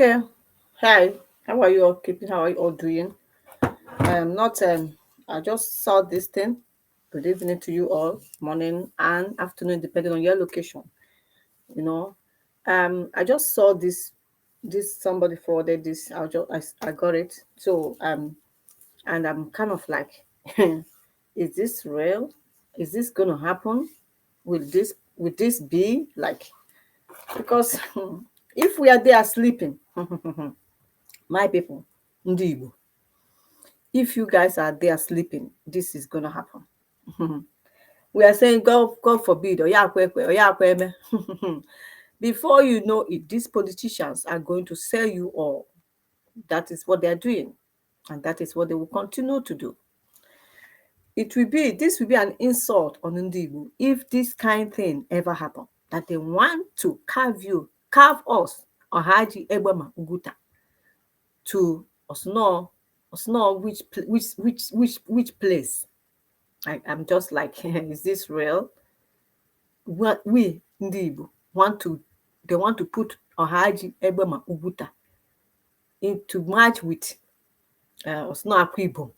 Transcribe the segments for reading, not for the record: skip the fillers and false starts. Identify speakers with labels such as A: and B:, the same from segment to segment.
A: Okay. Hi. How are you all keeping? How are you all doing? Not I just saw this thing. Good evening to you all, morning and afternoon, depending on your location. You know. I just saw this somebody forwarded this. I got it. So and I'm kind of like, is this real? Is this gonna happen? Will this be like, because if we are there sleeping, my people, ndị Igbo, if you guys are there sleeping, this is gonna happen. We are saying God forbid, oya before you know it, these politicians are going to sell you all. That is what they are doing, and that is what they will continue to do. This will be an insult on ndị Igbo if this kind thing ever happen, that they want to carve us, Ohaji Egbema Uguta, to Osno, which place? I'm just like, is this real? What we ndị Igbo they want to put Ohaji Egbema Uguta into match with Osno Akwa Ibom,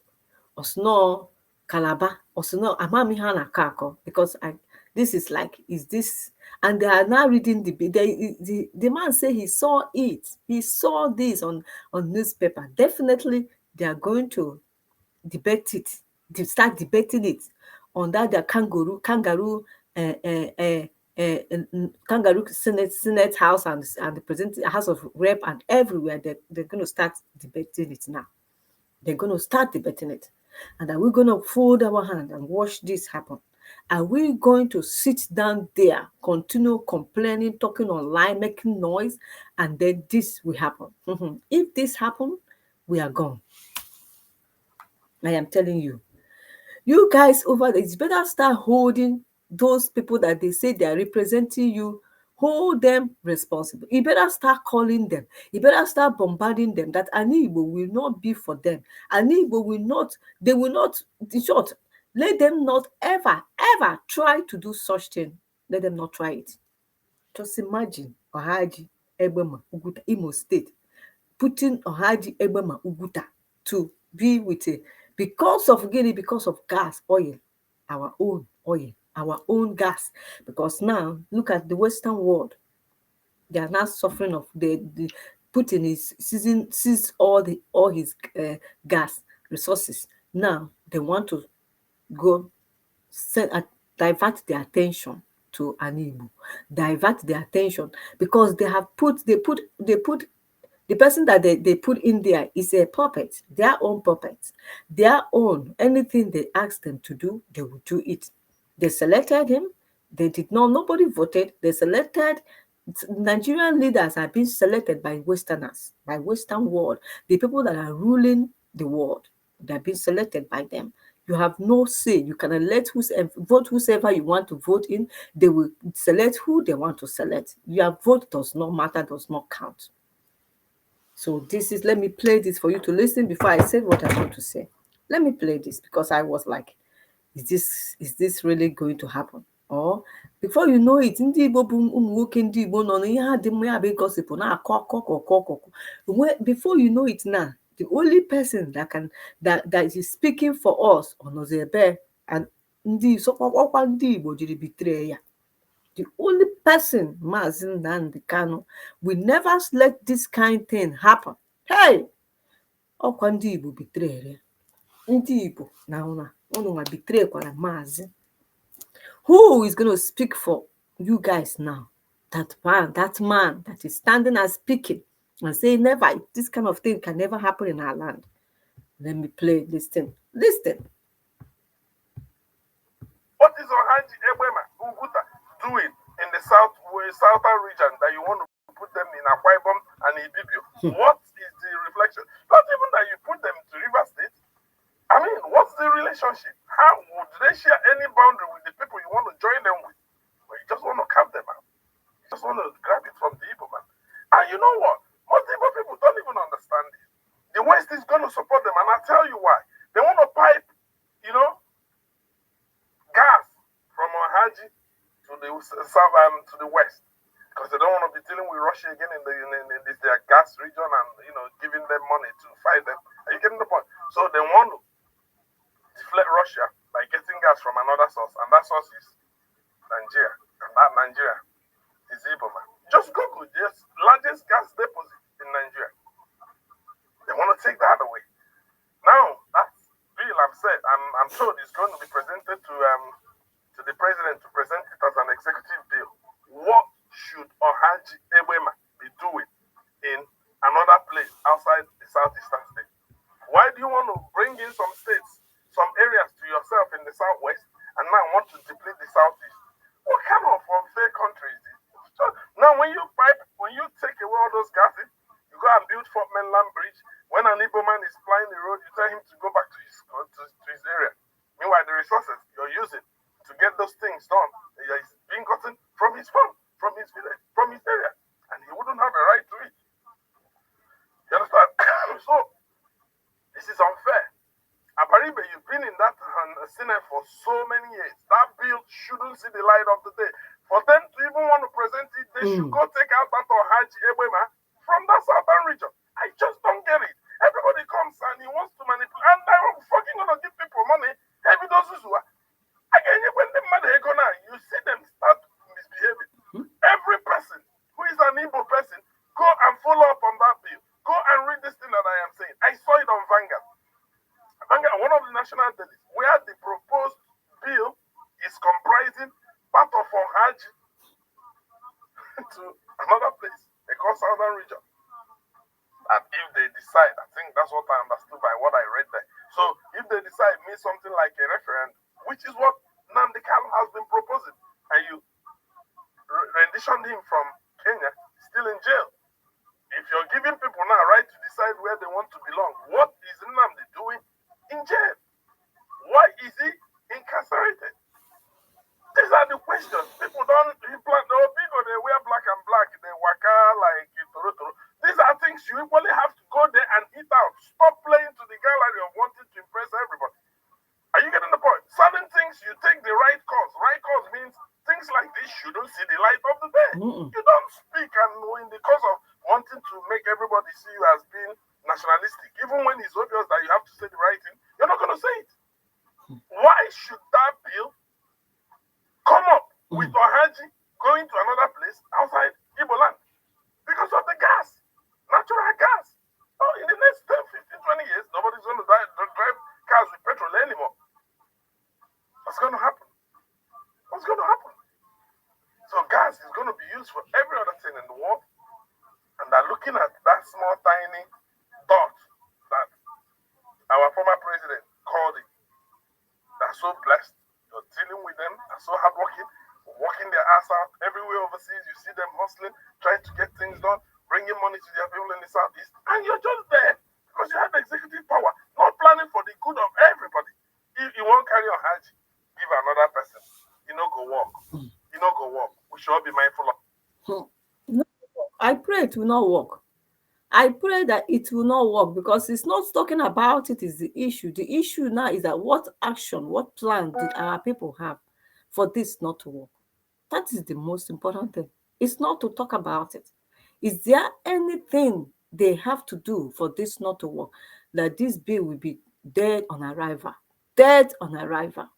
A: Osno Calabar, Osno Amami Kako, because this is like, is this? And they are now reading the man say he saw it. He saw this on newspaper. Definitely, they are going to debate it. They start debating it on that kangaroo kangaroo Senate House and the President House of Rep and everywhere. They're going to start debating it now. They're going to start debating it. And are we going to fold our hand and watch this happen? Are we going to sit down there, continue complaining, talking online, making noise, and then this will happen? If this happens, we are gone. I am telling you. You guys over there, it's better start holding those people that they say they are representing you. Hold them responsible. You better start calling them. You better start bombarding them that Igbo will not be for them. Igbo will not, they will not, in short, let them not ever try to do such thing. Let them not try it. Just imagine Ohaji Egbema Uguta, Imo State, putting Ohaji Egbema Uguta to be with a, because of gas, oil, our own oil, our own gas. Because now, look at the Western world. They are now suffering of the Putin is seized all his gas resources. Now they want to go divert their attention to Igbo, divert their attention, because they put the person that they put in there is a puppet, their own puppet, their own. Anything they ask them to do, they will do it. They selected him. They did not, nobody voted. They selected, Nigerian leaders are being selected by Westerners, by Western world. The people that are ruling the world, they're being selected by them. You have no say. You can elect vote whoever you want to vote in. They will select who they want to select. Your vote does not matter, does not count. So let me play this for you to listen before I say what I want to say. Let me play this because I was like, is this really going to happen? Or before you know it, before you know it now, the only person that is speaking for us on Ozebe and ndị Igbo jiri betray ya. The only person, Mazin Nnamdi Kanu, will never let this kind thing happen. Hey! Ọkwa ndị Igbo betray. Ndị Igbo na unu betray kwara Mazi. Who is going to speak for you guys now? That man that is standing and speaking and saying never, this kind of thing can never happen in our land. Let me play this thing. Listen.
B: What is Ohaji Egbema Uguta doing in the southern region that you want to put them in Akwa Ibom and Ibibio? What is the reflection? Not even that you put them to River State. I mean, what's the relationship? How would they share any boundary with the people you want to join them with? But you just want to cap them out. You just want to grab it from the Igbo man. And you know what? Most Igbo people don't even understand it. The West is going to support them, and I'll tell you why. They want to pipe, gas from Ohaji to the south to the west, because because they don't want to be dealing with Russia again in this their gas region and giving them money to fight them. Are you getting the point? So they want to deflect Russia by getting gas from another source, and that source is Nigeria, and that Nigeria is Igbo. Just Google this largest gas deposit in Nigeria. They want to take that away. Now that bill I've said, I'm told it's going to be presented to the president to present it as an executive bill. What should Ohaji Egbema be doing in another place outside the southeastern state? Why do you want to bring in some states, some areas to yourself in the southwest, and now want to deplete the southeast? What kind of unfair country is this? So now when you take away all those gases, you go and build Fort Mainland Bridge. When an Igbo man is flying the road, you tell him to go back to his area. Meanwhile, the resources you're using to get those things done is being gotten from his farm, from his village, from his area, and he wouldn't have a right to it. You understand? So this is unfair. Aparibe, you've been in that Senate for so many years. That bill shouldn't see the light of the day. For them to even want to present it, they should go take out that Ohaji Egbema from that southern region. I just don't get it. Everybody comes and he wants to manipulate, and I'm fucking gonna give people money. Every those who are again, when the money go now, you see them start misbehaving. Every person who is an Igbo person, go and follow up on that bill. Go and read this thing that I am saying. I saw it on Vanguard. Vanguard, one of the national dailies, where the proposed bill is comprising part of Ohaji to another place, they call Southern region. And if they decide, I think that's what I understood by what I read there. So if they decide means something like a referendum, which is what Nnamdi Kanu has been proposing, and you renditioned him from Kenya, still in jail. If you're giving people now right to decide where they want to belong, what is Nnamdi doing in jail? Why is he incarcerated? These are the questions. People don't implant the people, they wear black and black, they waka like Torotoro. These are things you equally have to go there and eat out. Stop playing to the gallery of wanting to impress everybody. Are you getting the point? Certain things you take the right course. Right course means things like this shouldn't see the light of the day. You don't speak and in the course of wanting to make everybody see you as being nationalistic, even when it's obvious that you have to say the right thing, you're not going to say it. Why should that bill come up with Ohaji going to another place outside Igbo land? Because of the gas, natural gas. Oh, in the next 10, 15, 20 years, nobody's going to drive cars with petrol anymore. What's going to happen? What's going to happen? So gas is going to be used for every other thing in the world. And they're looking at that small, tiny dot that our former president called it. They're so blessed. You're dealing with them. They're so hardworking, working their ass out. Everywhere overseas, you see them hustling, trying to get things done, bringing money to their people in the southeast. And you're just there because you have executive power, not planning for the good of everybody. You won't carry on Hajj, give another person. You know, go walk. You know, go walk. We should all be mindful of.
A: No, I pray it will not work. I pray that it will not work because it's not talking about it is the issue. The issue now is that what action, what plan did our people have for this not to work? That is the most important thing. It's not to talk about it. Is there anything they have to do for this not to work? That this bill will be dead on arrival. Dead on arrival.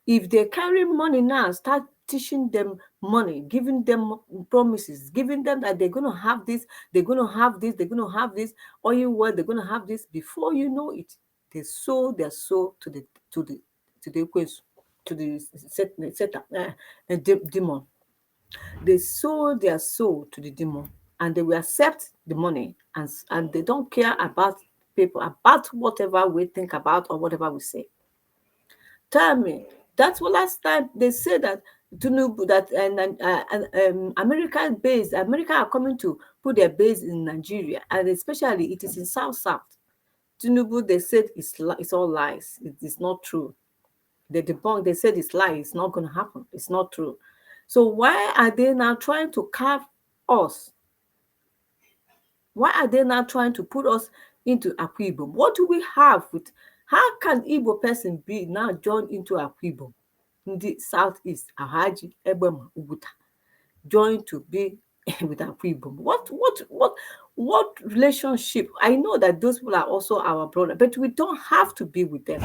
A: If they carry money now, start teaching them money, giving them promises, giving them that they're going to have this, they're going to have this, they're going to have this, or you what they're going to have this. Before you know it, they sold their soul to the demon. They sold their soul to the demon, and they will accept the money, and they don't care about people, about whatever we think about or whatever we say. Tell me, that's what last time they said that Tinubu that America are coming to put their base in Nigeria, and especially it is in South. Tinubu, they said it's all lies. It is not true. They debunked. They said it's lies. It's not going to happen. It's not true. So why are they now trying to carve us? Why are they now trying to put us into Akwa Ibom? What do we have with? How can Igbo person be now joined into Akwa Ibom in the southeast? Ahaji Egbema Uguta. join to be with Igbo. What relationship? I know that those people are also our brother, but we don't have to be with them.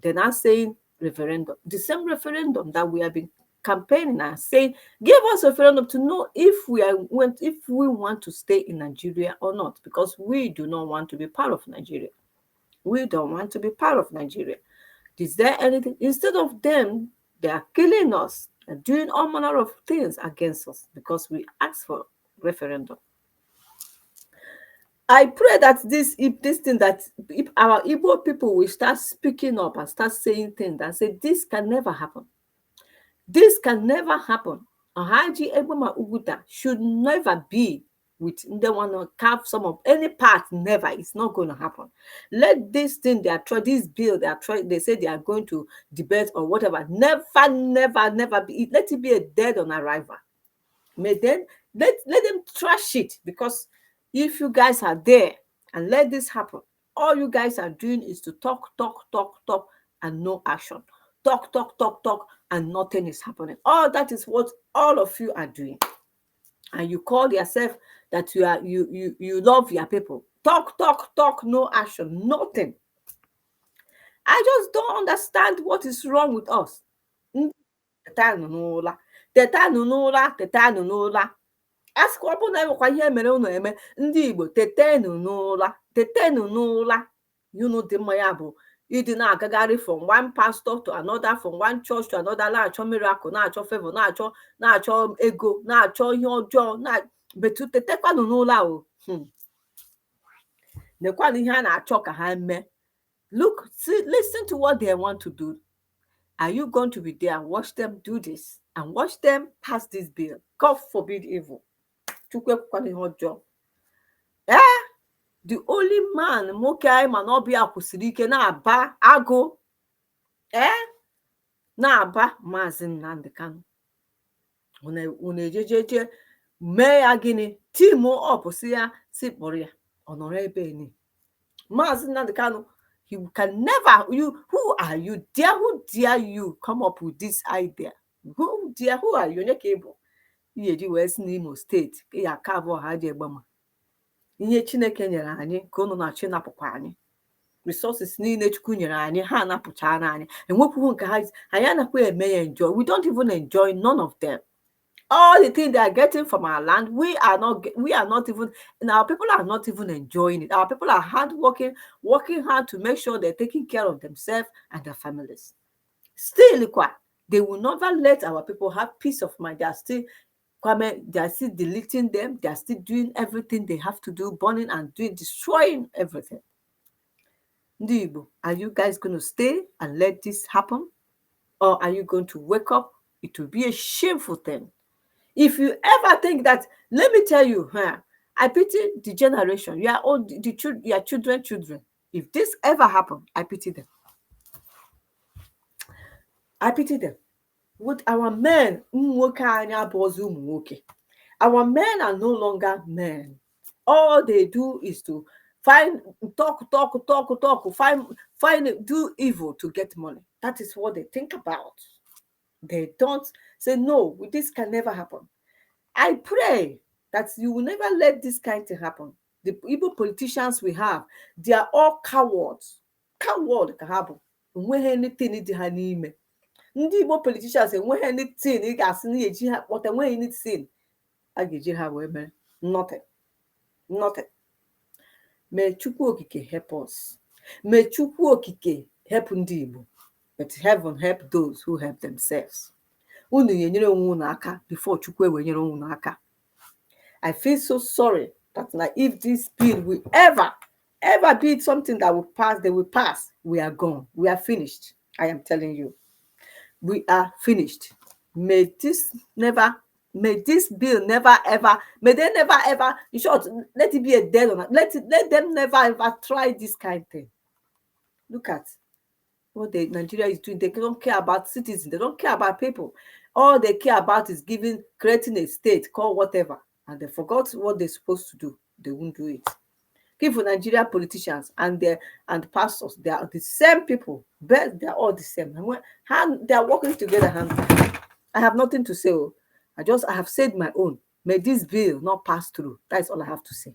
A: They're not saying referendum. The same referendum that we have been campaigning and saying, give us a referendum to know if we want to stay in Nigeria or not, because we do not want to be part of Nigeria. We don't want to be part of Nigeria. Is there anything? Instead of them, they are killing us and doing all manner of things against us because we asked for referendum. I pray that if our Igbo people will start speaking up and start saying things and say this can never happen. This can never happen. Ohaji Egbema Uguta should never be with they want to carve some of any part. Never. It's not going to happen. Let this thing they are trying, this bill they are trying, they say they are going to debate or whatever. Never, never, never be. Let it be a dead on arrival. May then let them trash it, because if you guys are there and let this happen, all you guys are doing is to talk, talk, talk, talk, and no action. Talk, talk, talk, talk, and nothing is happening. All that is what all of you are doing. And you call yourself that you love your people. Talk, talk, talk, no action, nothing. I just don't understand what is wrong with us. Teta asịkwa ọ bụrụ na enwekwa ihe mere unu eme, ndị Igbo tetenụ n'ụra, tetenụ n'ụra. Unu dị mma ya bụ ịdị na-agagharị from one pastor to another, from one church to another, na-achọ miracle, na-achọ favor, na-achọ ego, na-achọ ihe ọjọọ, betu tetekwanụ n'ụra o. Nekwanụ ihe a na-achọ ka ha mee. Look, see, listen to what they want to do. Are you going to be there and watch them do this and watch them pass this bill? God forbid evil. The only man nwoke anyị ma na ọbịa kwụsịrị ike na-aba agụ na-aba Maazị Nnamdi Kanu. Unu ejejeje mee ya gịnị? Team up si ya si kpọrọ ya ọ nọrọ ebe ni. Maazị Nnamdi Kanu, you can never, who are you? Who dare you come up with this idea? Who are you? Onye ka ị bụ? Ihe ji wee si n'Imo steeti ka ya aka abụọ ha ji egbama. Ihe Chineke nyere anyị ka unu na-achị napụkwa anyị. Resources niile Chukwu nyere anyị ha anapụchara anyị. Enwekwughị nke ha anyị anakwa eme ya enjoy. We don't even enjoy none of them. All the things they are getting from our land, we are not even, and our people are not even enjoying it. Our people are working hard to make sure they're taking care of themselves and their families. Still, they will never let our people have peace of mind. They are still deleting them. They are still doing everything they have to do, burning and destroying everything. Ndị Igbo, are you guys going to stay and let this happen? Or are you going to wake up? It will be a shameful thing. If you ever think that, let me tell you, I pity the generation. You are all your children. If this ever happen, I pity them. I pity them. With our men, our men are no longer men. All they do is to talk, do evil to get money. That is what they think about. They don't say, no, this can never happen. I pray that you will never let this kind of happen. The Igbo politicians we have, they are all cowards. Coward can happen. When anything in the ndị Igbo politicians enweghị anything ị ga-asị na eji ha kpọta, enweghị anything a ga-eji ha wee mere. Nothing. May Chukwu Okike help us. May Chukwu Okike help ndị Igbo. But heaven help those who help themselves. Unu yenyere onwe unu aka before Chukwu ewenyere unu aka. I feel so sorry that if this bill will ever be something that will pass, they will pass. We are gone. We are finished. I am telling you. We are finished. May this bill never ever, may they never ever, in short, let it be a dead on. Let them never ever try this kind of thing. Look at what Nigeria is doing. They don't care about citizens. They don't care about people. All they care about is creating a state called whatever. And they forgot what they're supposed to do. They won't do it. Give for Nigeria politicians and pastors, they are the same people, but they are all the same. They are working together. I have nothing to say. I have said my own. May this bill not pass through. That's all I have to say.